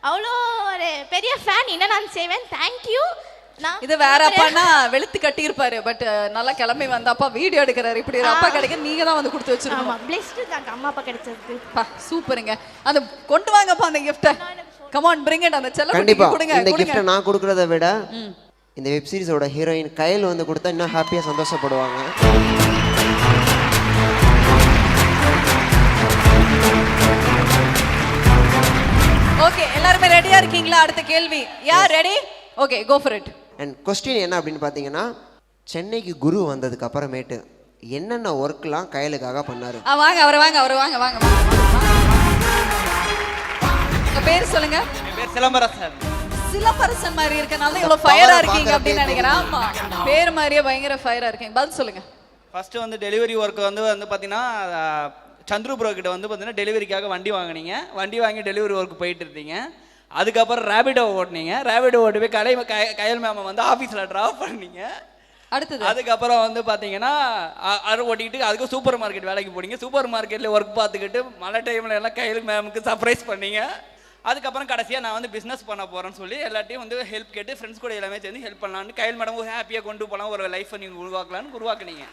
அவ்வளோ ஒரு பெரிய ஃபேன். என்ன நான் செய்வேன். தேங்க்யூ. இது வேற அப்பானா வெளுத்து கட்டியிருப்பாரு. பட் நல்லா கிளம்பி வந்த அப்பா வீடியோ எடுக்கிறாரு. இப்படி ஒரு அப்பா கிடைக்க நீங்க தான் வந்து கொடுத்து வச்சிருக்கோம். ஆமா, பிளெஸ்ட் தாங்க அம்மா அப்பா கிடைச்சதுக்கு. சூப்பருங்க. அந்த கொண்டு வாங்கப்பா அந்த gift. Come on bring it. அந்த செல்ல குட்டிக்கு கொடுங்க. இந்த கிஃப்ட் நான் கொடுக்கறத விட இந்த வெப் சீரிஸோட ஹீரோயின் கையில் வந்து கொடுத்தா இன்னும் ஹாப்பியா சந்தோஷப்படுவாங்க. ஓகே, எல்லாரும் ரெடியா இருக்கீங்களா? அடுத்த கேள்வி. யார் ரெடி? Okay, go for it. And question என்ன அப்படினு பாத்தீங்கன்னா, சென்னைக்கு குரு வந்ததுக்கு அப்புறமேட்டு என்னென்ன வர்க்லாம் கையிலுக்காக பண்ணாரு? வாங்க வாங்க. உங்க பேர் சொல்லுங்க. என் பேர் சிலம்பரசன். சிலம்பரசன் மாதிரி இருக்கனால இவ்வளவு ஃபயரா இருக்கீங்க அப்படின்னு நினைக்கிறேன். ஆமா, பேர் மாதிரியே பயங்கர ஃபயரா இருக்கீங்க. பதில் சொல்லுங்க. ஃபர்ஸ்ட் வந்து டெலிவரி ஒர்க் வந்து பாத்தீங்கன்னா சந்துரு ப்ரோ கிட்ட வந்து பார்த்தீங்கன்னா டெலிவரிக்காக வண்டி வாங்கினீங்க. வண்டி வாங்கி டெலிவரி ஒர்க் போயிட்டு இருந்தீங்க. அதுக்கப்புறம் ரேபிடோ ஓட்டினீங்க. ரேபிடோ ஓட்டி போய் கயல் மேம வந்து ஆஃபீஸில் ட்ராப் பண்ணீங்க. அடுத்தது அதுக்கப்புறம் வந்து பார்த்தீங்கன்னா அது ஓட்டிக்கிட்டு அதுக்கு சூப்பர் மார்க்கெட் வேலைக்கு போனீங்க. சூப்பர் மார்க்கெட்டில் ஒர்க் பார்த்துக்கிட்டு மழை டைமில் எல்லாம் கயல் மேமுக்கு சர்ப்ரைஸ் பண்ணீங்க. அதுக்கப்புறம் கடைசியாக நான் வந்து பிஸ்னஸ் பண்ண போகிறேன்னு சொல்லி எல்லாத்தையும் வந்து ஹெல்ப் கேட்டு ஃப்ரெண்ட்ஸ் கூட எல்லாமே சேர்ந்து ஹெல்ப் பண்ணலான்னு கயல் மேடம் ஹாப்பியாக கொண்டு போகலாம், ஒரு லைஃப்பை நீங்கள் உருவாக்கலான்னு உருவாக்குனீங்க.